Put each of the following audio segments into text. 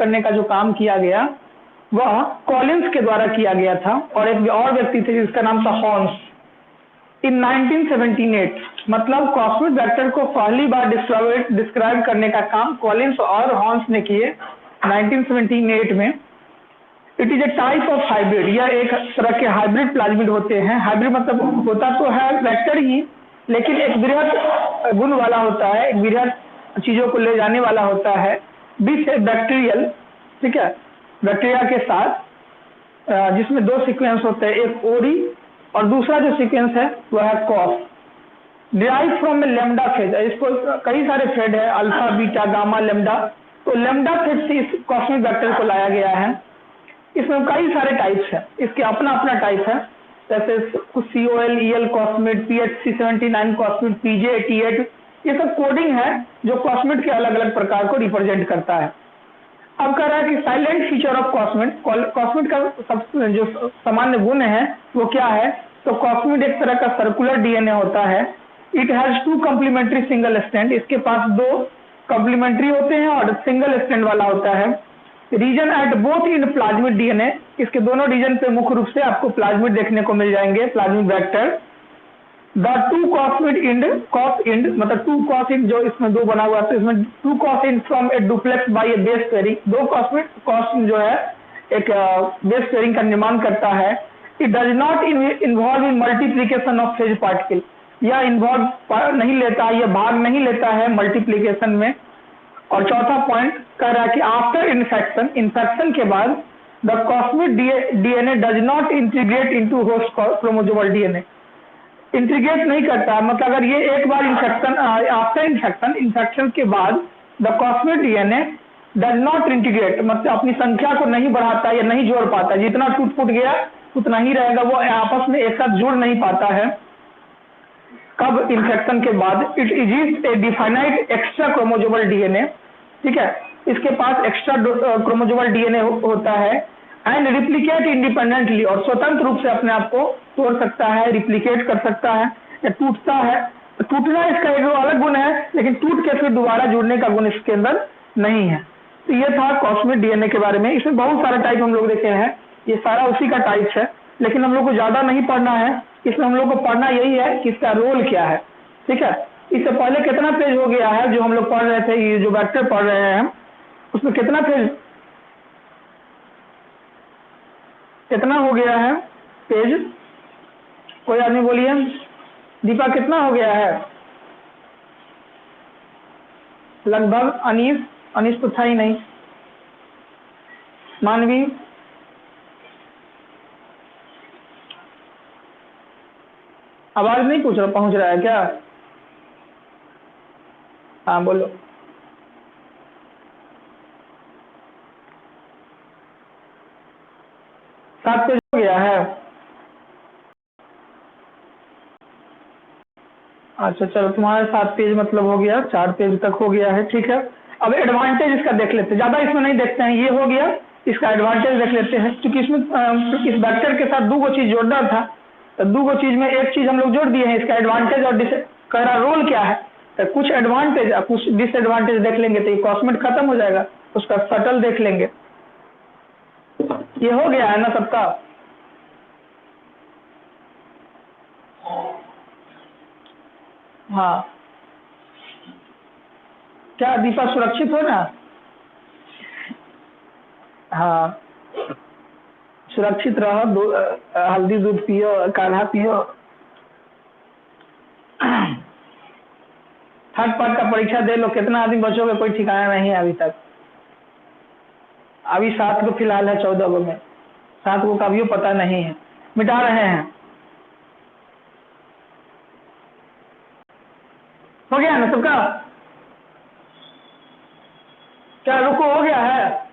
करने का जो काम किया गया वह कॉलिंस के द्वारा किया गया था, और एक और व्यक्ति थे जिसका नाम था हॉर्न्स। इन 1978 मतलब कॉस्मिक वेक्टर को पहली बार डिस्क्राइब करने का काम कॉलिंस और हॉर्न्स ने किए 1978 में। It is a type of hybrid, यह एक तरह के हाइब्रिड प्लाज्मिड होते हैं। हाइब्रिड मतलब होता तो है वेक्टर ही, लेकिन एक वृहद गुण वाला होता है, एक वृहद चीजों को ले जाने वाला होता है। विथ ए बैक्टीरियल, ठीक है, बैक्टीरिया के साथ, जिसमें दो सीक्वेंस होते हैं, एक ओरी और दूसरा जो सीक्वेंस है वह है cos. Derive from A lambda phase, इसको कई सारे फेड है, अल्फा बीटा गामा लेमडा, तो लेमडा फेज से इस कॉस्मिक वेक्टर को लाया गया है। इसमें कई सारे टाइप्स हैं, इसके अपना अपना टाइप है, जैसे कुछ COL EL cosmid, PHC79 cosmid, PJ88, ये सब कोडिंग है जो कॉस्मिड के अलग अलग प्रकार को रिप्रेजेंट करता है। अब कह रहा है कि silent feature of cosmid, cosmid का सब जो सामान्य गुण है वो क्या है, तो कॉस्मिड एक तरह का सर्कुलर DNA होता है। It has 2 complementary single strand, इसके पास 2 कॉम्प्लीमेंट्री होते हैं और सिंगल स्ट्रैंड वाला होता है। Region at both in plasmid DNA, इसके दोनों रीजन पे मुख्य रूप से आपको प्लाज्मिड देखने को मिल जाएंगे, plasmid vector. The 2 cosmid end, cos end मतलब 2 कॉस इंड जो इसमें 2 बना हुआ है, तो इसमें 2 cos end from a duplex by a base pairing, 2 cosmid cos जो है एक बेस पेयरिंग का निर्माण करता है। It does not involve in multiplication of phage particle, यह इन्वॉल्व नहीं लेता, यह भाग नहीं लेता है मल्टीप्लीकेशन में। और चौथा पॉइंट कह रहा है कि आफ्टर इन्फेक्शन, इन्फेक्शन के बाद the cosmic DNA does not integrate into host chromosomal DNA, integrate नहीं करता। मतलब अगर ये एक बार इन्फेक्शन, आफ्टर इन्फेक्शन, इन्फेक्शन के बाद the cosmic DNA does not integrate, मतलब अपनी संख्या को नहीं बढ़ाता या नहीं जोड़ पाता, जितना टूट फूट गया उतना ही रहेगा, वो आपस में एक साथ जुड़ नहीं पाता है। कब? इन्फेक्शन के बाद। It is a definite extra chromosomal DNA, ठीक है, इसके पास एक्स्ट्रा क्रोमोसोमल DNA होता है। एंड रिप्लिकेट इंडिपेंडेंटली, और स्वतंत्र रूप से अपने आप को तोड़ सकता है, रिप्लिकेट कर सकता है या टूटता है। टूटना इसका एक अलग गुण है, लेकिन टूट के फिर दोबारा जुड़ने का गुण इसके अंदर नहीं है। तो ये था कॉस्मिक DNA के बारे में। इसमें बहुत सारे टाइप हम लोग देखे हैं, ये सारा उसी का टाइप्स है, लेकिन हम लोग को ज्यादा नहीं पढ़ना है। इसमें हम लोग को पढ़ना यही है कि इसका रोल क्या है, ठीक है। इससे पहले कितना पेज हो गया है जो हम लोग पढ़ रहे थे, ये जो वेक्टर पढ़ रहे हैं उसमें कितना पेज, कितना हो गया है पेज? कोई आदमी बोलिए। दीपा कितना हो गया है? लगभग। अनीस तो था ही नहीं। मानवी? आवाज नहीं पहुंच रहा है क्या? हाँ बोलो। सात पेज हो गया है? अच्छा चलो, तुम्हारे 7 पेज मतलब हो गया, 4 पेज तक हो गया है, ठीक है। अब एडवांटेज इसका देख लेते हैं, ज्यादा इसमें नहीं देखते हैं, ये हो गया, इसका एडवांटेज देख लेते हैं। क्योंकि इसमें इस वेक्टर के साथ 2 चीज जोड़ना था, तो 2 चीज में एक चीज हम लोग जोड़ दिए हैं, इसका एडवांटेज और कह रहा रोल क्या है, तो कुछ एडवांटेज और कुछ डिसएडवांटेज देख लेंगे तो ये कॉस्मेट खत्म हो जाएगा, उसका सटल देख लेंगे। ये हो गया है ना सबका? हाँ, क्या दीपा सुरक्षित हो ना? हाँ, सुरक्षित रहो, हल्दी दूध पियो, काढ़ा पियो। थर्ड पार्ट का परीक्षा दे लो, कितना आदमी बचोगे कोई ठिकाना नहीं है अभी तक। अभी 7 को फिलहाल है, 14 को में 7 को का भी पता नहीं है, मिटा रहे हैं। हो गया ना सबका? क्या रुको, हो गया है?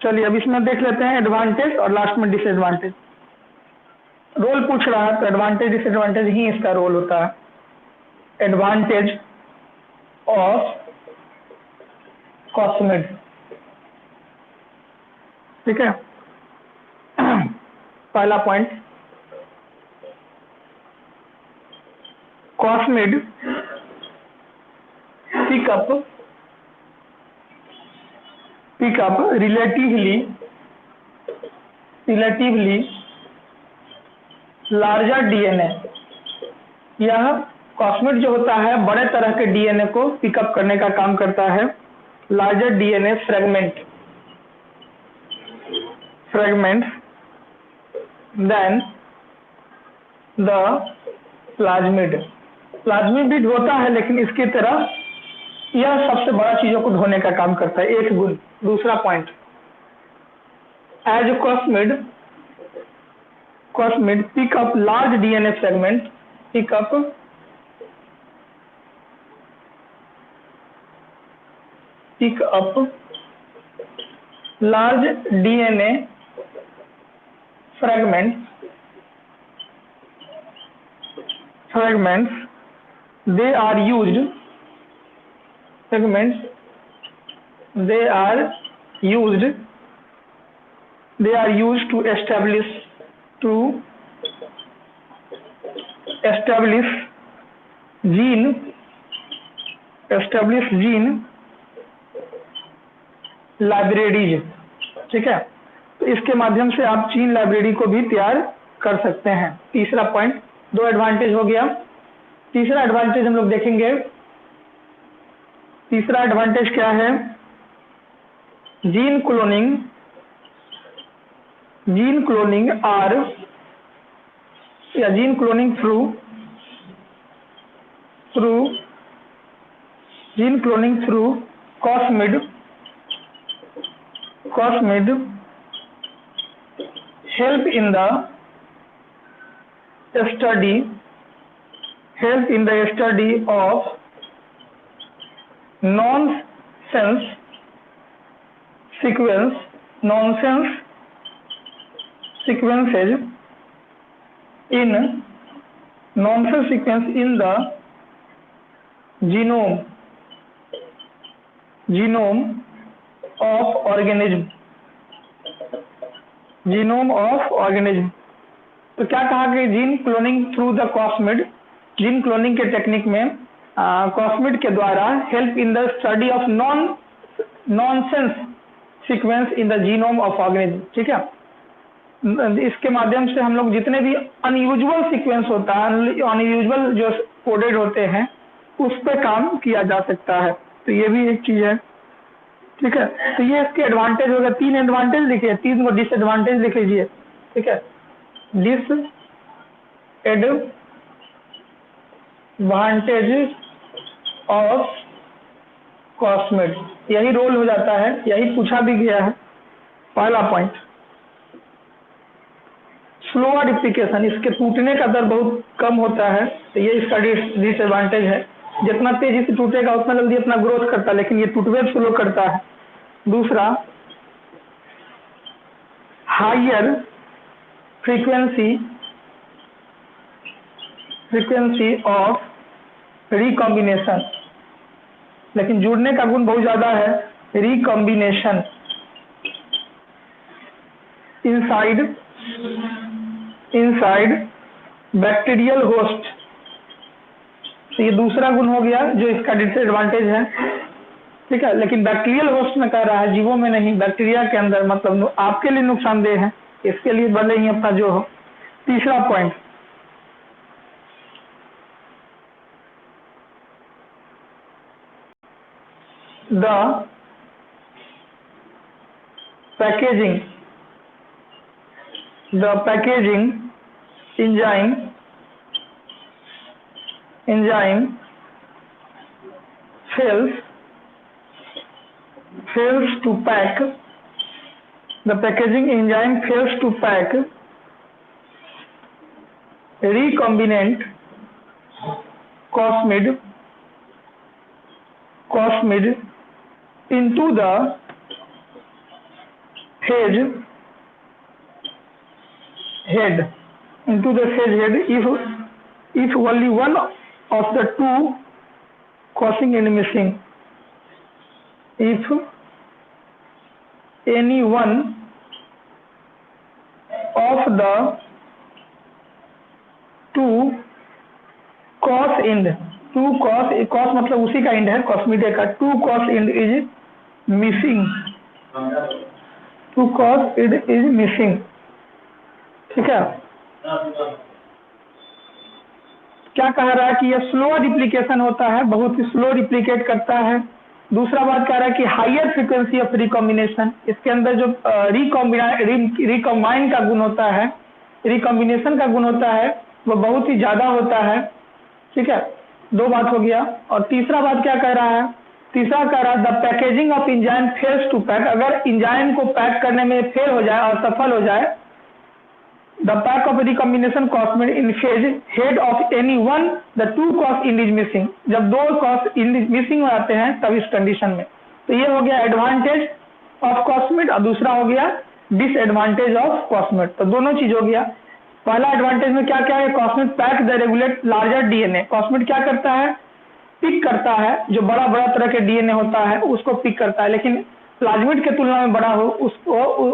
चलिए अब इसमें देख लेते हैं एडवांटेज और लास्ट में डिसएडवांटेज। रोल पूछ रहा है तो एडवांटेज डिसएडवांटेज ही इसका रोल होता है। एडवांटेज ऑफ कॉस्मिड, ठीक है। पहला point, cosmid pick up relatively larger DNA. यह कॉस्मिड जो होता है बड़े तरह के डीएनए को पिकअप करने का काम करता है, larger DNA fragments than the plasmid भी होता है, लेकिन इसकी तरह यह सबसे बड़ा चीजों को ढोने का काम करता है, एक गुण। दूसरा point, as cosmid pick up large DNA fragment, pick up large DNA fragments, they are used to establish gene libraries, ठीक है। तो इसके माध्यम से आप जीन लाइब्रेरी को भी तैयार कर सकते हैं। तीसरा पॉइंट, 2 एडवांटेज हो गया। तीसरा एडवांटेज हम लोग देखेंगे। तीसरा एडवांटेज क्या है? जीन क्लोनिंग आर या gene cloning through cosmid help in the study of nonsense sequences in the genome of organism। तो क्या कहा कि gene cloning through the cosmid, gene cloning के टेक्निक में कॉस्मिड के द्वारा help in the study of nonsense sequence in the genome of organism, ठीक है। इसके माध्यम से हम लोग जितने भी अनयूजुअल सीक्वेंस होता है, अनयूजुअल जो कोडेड होते हैं, उस पर काम किया जा सकता है। तो ये भी एक चीज है, ठीक है। तो ये इसके एडवांटेज हो गया। 3 एडवांटेज लिखिए, 3 को डिसएडवांटेज लिख लीजिए, ठीक है। डिसएडवांटेज ऑफ कॉस्मिड, यही रोल हो जाता है, यही पूछा भी गया है। पहला पॉइंट, स्लोअर रिप्लिकेशन, इसके टूटने का दर बहुत कम होता है, तो ये इसका डिसएडवांटेज है। जितना तेजी से टूटेगा उतना जल्दी अपना ग्रोथ करता है, लेकिन ये टूटवेव स्लो करता है। दूसरा, हायर फ्रीक्वेंसी ऑफ रिकॉम्बिनेशन, लेकिन जुड़ने का गुण बहुत ज्यादा है। रिकॉम्बिनेशन इनसाइड बैक्टीरियल होस्ट, तो ये दूसरा गुण हो गया जो इसका डिसएडवांटेज है, ठीक है। लेकिन बैक्टीरियल होस्ट में कह रहा है, जीवों में नहीं, बैक्टीरिया के अंदर, मतलब आपके लिए नुकसानदेह है, इसके लिए भले ही अपना जो हो। तीसरा point, the packaging enzyme fails to pack, the packaging enzyme fails to pack recombinant cosmid into the phage head if only one of the two causing end missing। if any one of the two cos end, two cos मतलब उसी का end है कॉस्मिटे का, two cos end is missing, two cos end is missing, ठीक है। क्या कह रहा है कि यह स्लो रिप्लिकेशन होता है, बहुत ही स्लो रिप्लिकेट करता है। दूसरा बात कह रहा है कि हायर फ्रीक्वेंसी ऑफ रिकॉम्बिनेशन, इसके अंदर जो रिकॉम्बाइन का गुण होता है, रिकॉम्बिनेशन का गुण होता है, वो बहुत ही ज्यादा होता है, ठीक है। दो बात हो गया। और तीसरा बात क्या कह रहा है, तीसरा कह रहा है the packaging of enzyme fails to pack, अगर इंजाइम को पैक करने में फेल हो जाए, असफल हो जाए, the pack of recombination cosmid in phage head of any one the two cos end is missing, जब दो कॉस इंड मिसिंग हो जाते हैं तब इस कंडीशन में। तो ये हो गया एडवांटेज ऑफ कॉस्मेट और दूसरा हो गया डिसएडवांटेज ऑफ कॉस्मेट। तो दोनों चीज हो गया। पहला एडवांटेज में क्या क्या है, cosmid pack the regulate larger DNA, cosmid क्या करता है, पिक करता है, जो बड़ा बड़ा तरह के डीएनए होता है उसको पिक करता है, लेकिन प्लाज्मिड के तुलना में बड़ा हो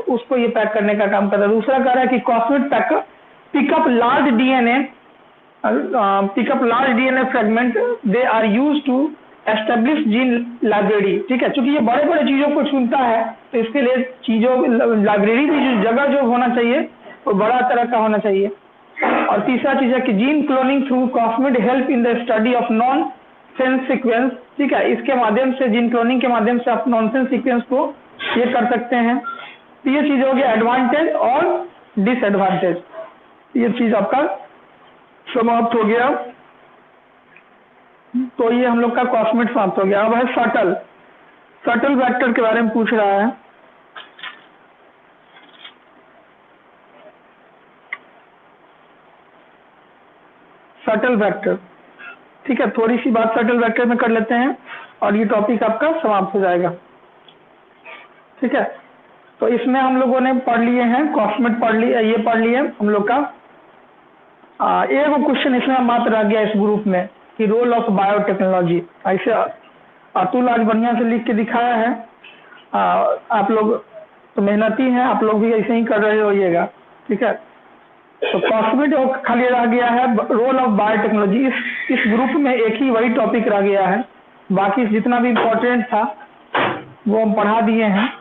उसको ये पैक करने का काम करता है। दूसरा कह रहा है कि cosmid pickup large DNA, pickup large DNA fragment, they are use to establish gene library, ठीक है। क्योंकि ये बड़े बड़े चीजों को चुनता है तो इसके लिए चीजों लाइब्रेरी की जो जगह जो होना चाहिए वो बड़ा तरह का होना चाहिए। और तीसरा चीज है कि gene cloning through cosmid help in the study of non sense sequence, ठीक है। इसके माध्यम से, जीन क्लोनिंग के माध्यम से आप नॉनसेंस सीक्वेंस को ये कर सकते हैं। तो ये चीज हो गया एडवांटेज और डिसएडवांटेज, ये चीज आपका समाप्त हो गया। तो ये हम लोग का कॉस्मेट समाप्त हो गया। अब है सटल वेक्टर के बारे में पूछ रहा है। सटल वेक्टर, ठीक है, थोड़ी सी बात सटल वेक्टर में कर लेते हैं और ये टॉपिक आपका समाप्त हो जाएगा, ठीक है। तो इसमें हम लोगों ने पढ़ लिए हैं, कॉस्मेट पढ़ लिया, ये पढ़ लिए हम लोग का। एक क्वेश्चन इसमें मात्र रह गया इस ग्रुप में कि रोल ऑफ बायोटेक्नोलॉजी, ऐसे अतुल आज बढ़िया से लिख के दिखाया है। आप लोग तो मेहनती हैं, आप लोग भी ऐसे ही कर रहे होइएगा, ठीक है। तो कॉस्मेट खाली रह गया है रोल ऑफ बायोटेक्नोलॉजी, इस ग्रुप में एक ही वही टॉपिक रह गया है, बाकी जितना भी इम्पोर्टेंट था वो हम पढ़ा दिए हैं।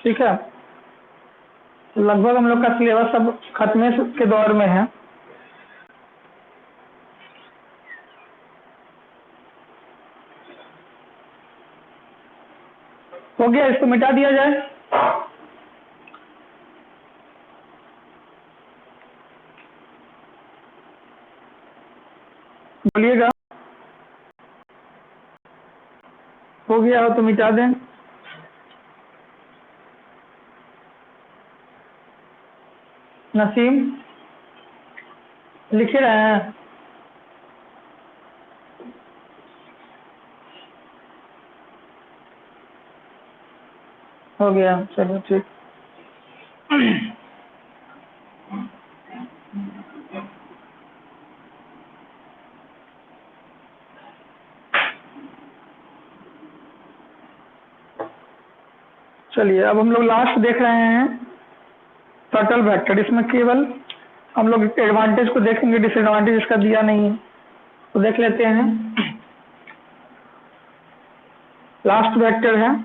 ठीक है, लगभग हम लोग का सिलेबस सब खत्मे के दौर में है। हो गया, इसको मिटा दिया जाए। बोलिएगा, हो गया हो तो मिटा दें। नसीम लिखे रहे हैं, हो गया, चलो ठीक। चलिए अब हम लोग लास्ट देख रहे हैं सटल वेक्टर। इसमें केवल हम लोग एडवांटेज को देखेंगे, डिसएडवांटेज इसका दिया नहीं है, तो देख लेते हैं। लास्ट वेक्टर है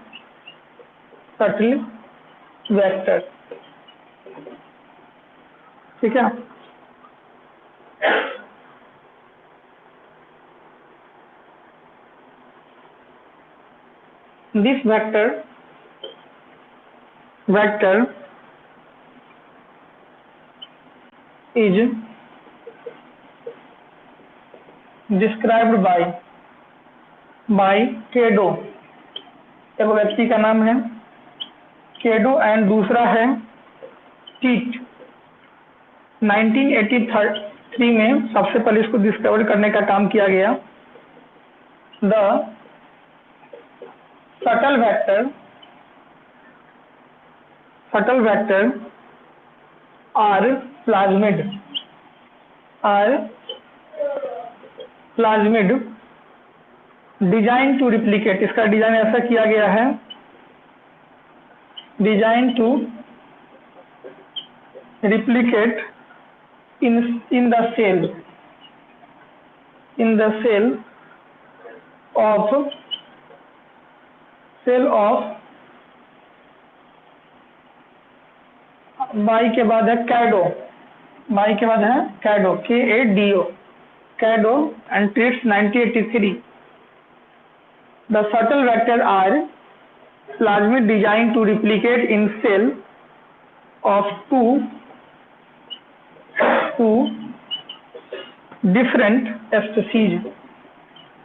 सटल वेक्टर, ठीक है। This vector is described by केडो, एक व्यक्ति का नाम है केडो एंड दूसरा है टीट। 1983 में सबसे पहले इसको डिस्कवर करने का काम किया गया। The shuttle vector are plasmid are plasmid design to replicate, इसका डिजाइन ऐसा किया गया है, design to replicate in the cell of by के बाद है कैडो, बाई के बाद है Kado, KADO, Kado and Treats 1983। The shuttle vector are plasmid design to replicate in cell of two different species,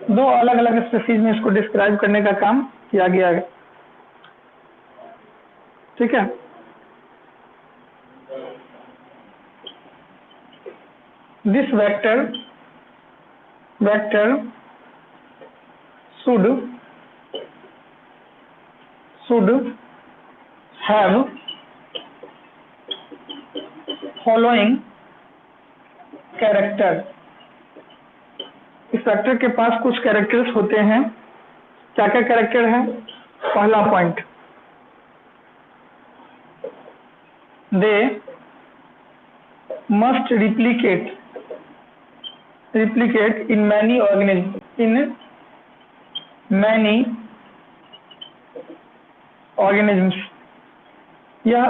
दो अलग अलग स्पीसीज में इसको डिस्क्राइब करने का काम किया गया है। ठीक है, this vector should have following character, इस वेक्टर के पास कुछ कैरेक्टर्स होते हैं। क्या क्या कैरेक्टर है? पहला point, they must replicate in many organisms, यह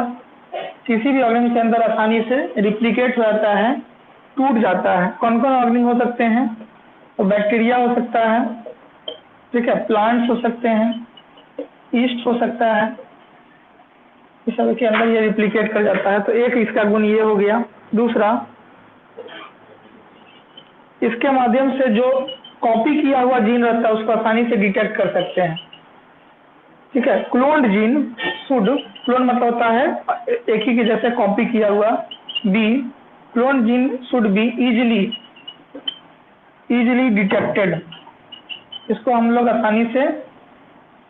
किसी भी ऑर्गेनिज्म के अंदर आसानी से रिप्लीकेट हो जाता है, टूट जाता है। कौन कौन ऑर्गेनिज्म हो सकते हैं? तो बैक्टीरिया हो सकता है, ठीक है, प्लांट्स हो सकते हैं, ईस्ट हो सकता है, इस सब के अंदर ये रिप्लीकेट कर जाता है। तो एक इसका गुण ये हो गया। दूसरा, इसके माध्यम से जो कॉपी किया हुआ जीन रहता है उसको आसानी से डिटेक्ट कर सकते हैं। ठीक है, क्लोन्ड जीन क्लोन मतलब होता है एक ही के जैसे कॉपी किया हुआ। Clone gene should be easily detected, इसको हम लोग आसानी से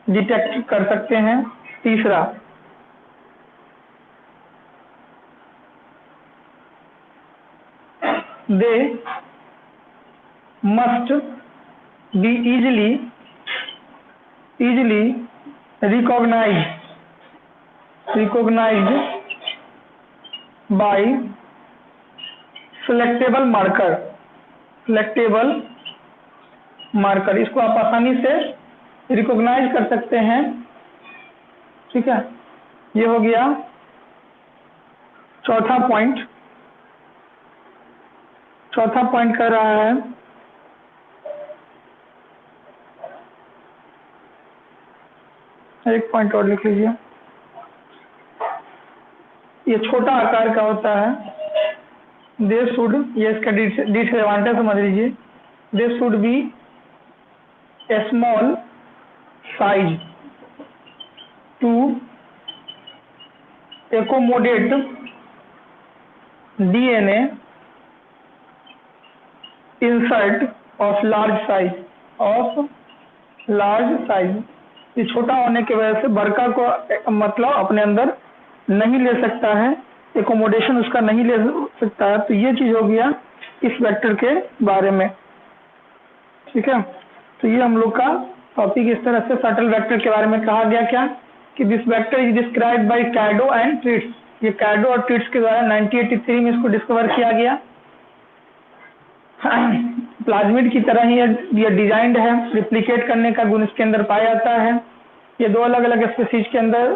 डिटेक्ट कर सकते हैं। तीसरा, दे must be easily recognized by selectable marker, इसको आप आसानी से रिकॉग्नाइज कर सकते हैं। ठीक है, ये हो गया चौथा पॉइंट। चौथा पॉइंट कर रहा है एक पॉइंट और लिख लीजिए, ये छोटा आकार का होता है। दे शुड, ये इसका डिसएडवांटेज समझ लीजिए, they should be a small size to accommodate DNA insert of large size. ये छोटा होने की वजह से बड़का को मतलब अपने अंदर नहीं ले सकता है, एकोमोडेशन उसका नहीं ले सकता है। तो ये चीज हो गया इस वेक्टर के बारे में। ठीक है, तो ये हम लोग का टॉपिक इस तरह से शटल वेक्टर के बारे में कहा गया। क्या कि this vector is described by Kado and Treats, ये कैडो और ट्रीट्स के द्वारा 1983 में इसको डिस्कवर किया गया। प्लाज्मिड की तरह ही ये डिजाइंड है, रिप्लिकेट करने का गुण इसके अंदर पाया जाता है। ये दो अलग अलग स्पीसीज के अंदर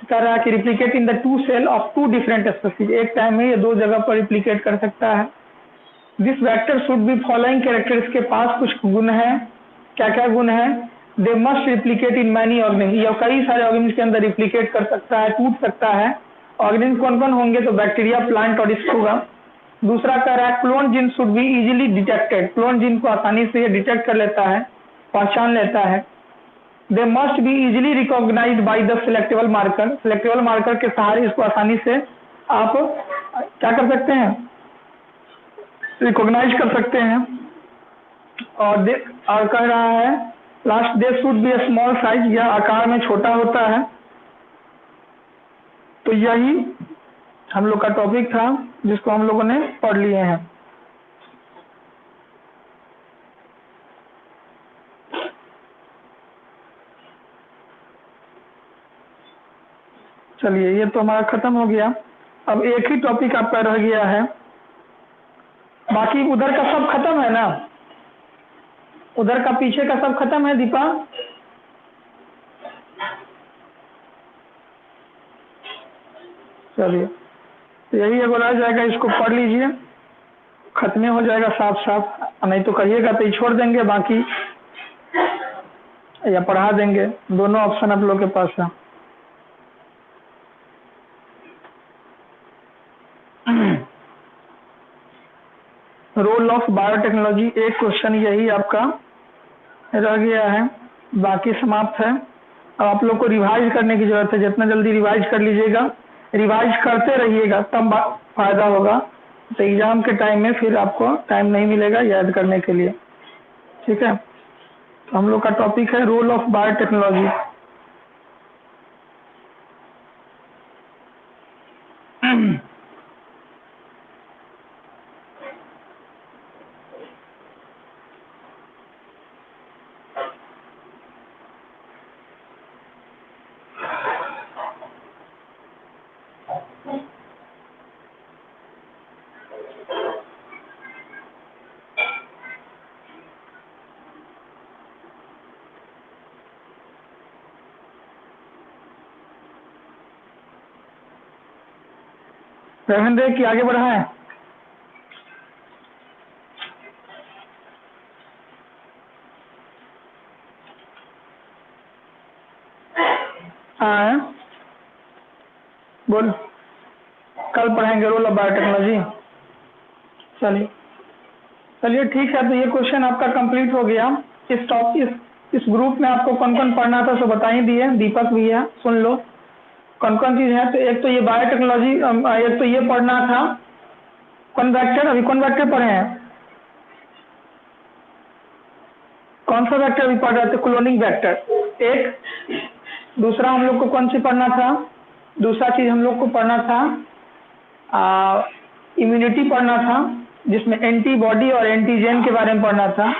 कर रहा है कि replicate in the two cell of two different species, एक टाइम में ये दो जगह पर रिप्लिकेट कर सकता है। This vector should be following character, इसके पास कुछ गुण है। क्या क्या गुण है? They must replicate in many organism, ये कई सारे ऑर्गेनिज्म के अंदर रिप्लिकेट कर सकता है, टूट सकता है। ऑर्गेनिज्म कौन कौन होंगे? तो बैक्टीरिया, प्लांट और ईस्ट होगा। दूसरा कह रहा है clone gene should be easily detected, clone gene को आसानी से ये डिटेक्ट कर लेता है, पहचान लेता है। They must be easily recognized by the selectable marker के सहारे इसको आसानी से आप क्या कर सकते हैं? रिकॉग्नाइज कर सकते हैं। और कह रहा है last, they should be a small size, यह आकार में छोटा होता है। तो यही हम लोग का टॉपिक था जिसको हम लोगों ने पढ़ लिए हैं। चलिए ये तो हमारा खत्म हो गया। अब एक ही टॉपिक आपका रह गया है, बाकी उधर का सब खत्म है ना, उधर का पीछे का सब खत्म है दीपा? चलिए तो यही एगो रह जाएगा, इसको पढ़ लीजिए, खत्म हो जाएगा साफ साफ, नहीं तो कहिएगा तो ही छोड़ देंगे बाकी, या पढ़ा देंगे, दोनों ऑप्शन आप लोग के पास है। रोल ऑफ बायोटेक्नोलॉजी, एक क्वेश्चन यही आपका रह गया है, बाकी समाप्त है। अब आप लोग को रिवाइज करने की जरूरत है, जितना जल्दी रिवाइज कर लीजिएगा, रिवाइज करते रहिएगा तब फायदा होगा, तो एग्जाम के टाइम में फिर आपको टाइम नहीं मिलेगा याद करने के लिए, ठीक है। तो हम लोग का टॉपिक है रोल ऑफ बायोटेक्नोलॉजी। रविंद्र की आगे बढ़ा है? हाँ बोल, कल पढ़ाएंगे रोल ऑफ बायोटेक्नोलॉजी। चलिए चलिए ठीक है, तो ये क्वेश्चन आपका कंप्लीट हो गया। इस टॉपिक इस ग्रुप में आपको कौन कौन पढ़ना था सो बता ही दिए, दीपक भी है, सुन लो कौन कौन चीज है। तो एक तो ये बायोटेक्नोलॉजी, एक तो ये पढ़ना था कॉन्वेक्टर, अभी कॉन्वेक्टर पढ़े हैं, कौन सा वेक्टर अभी पढ़ रहे थे? क्लोनिंग वेक्टर एक। दूसरा हम लोग को कौन सी पढ़ना था? दूसरा चीज हम लोग को पढ़ना था इम्यूनिटी पढ़ना था, जिसमें एंटीबॉडी और एंटीजन के बारे में पढ़ना था।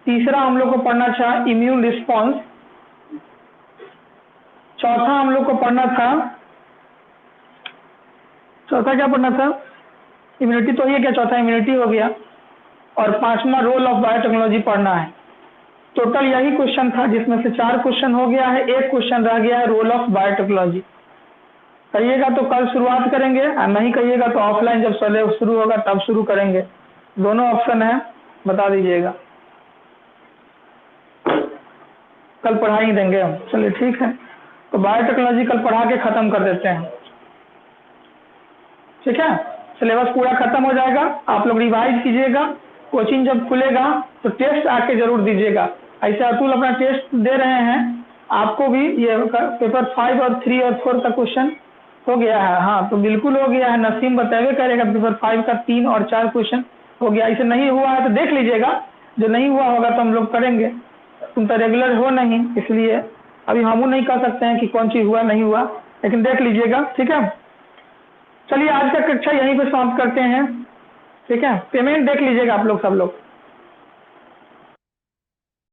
तीसरा हम लोग को पढ़ना था इम्यून रिस्पॉन्स। चौथा हम लोग को पढ़ना था, चौथा क्या पढ़ना था? इम्यूनिटी तो ये क्या, चौथा इम्यूनिटी हो गया। और पांचवा रोल ऑफ बायोटेक्नोलॉजी पढ़ना है। टोटल यही क्वेश्चन था, जिसमें से 4 क्वेश्चन हो गया है, एक क्वेश्चन रह गया है रोल ऑफ बायोटेक्नोलॉजी। कहिएगा तो कल शुरुआत करेंगे, और नहीं कहिएगा तो ऑफलाइन जब सिलेबस शुरू होगा तब शुरू करेंगे। दोनों ऑप्शन है, बता दीजिएगा, कल पढ़ा ही देंगे हम। चलिए ठीक है, तो बायोटेक्नोलॉजी कल पढ़ा के खत्म कर देते हैं, ठीक है। सिलेबस पूरा खत्म हो जाएगा, आप लोग रिवाइज कीजिएगा, कोचिंग जब खुलेगा तो टेस्ट आके जरूर दीजिएगा। ऐसे अतुल अपना टेस्ट दे रहे हैं, आपको भी ये पेपर 5 और 3 और 4 का क्वेश्चन हो गया है। हाँ तो बिल्कुल हो गया है, नसीम बतावे करेगा, पेपर 5 का 3 और 4 क्वेश्चन हो गया। ऐसे नहीं हुआ है तो देख लीजिएगा, जो नहीं हुआ होगा तो हम लोग करेंगे। तुम तो रेगुलर हो नहीं, इसलिए अभी हम नहीं कह सकते हैं कि कौन चीज हुआ नहीं हुआ, लेकिन देख लीजिएगा, ठीक है। चलिए आज का कक्षा यहीं पे समाप्त करते हैं, ठीक है। पेमेंट देख लीजिएगा आप लोग, सब लोग।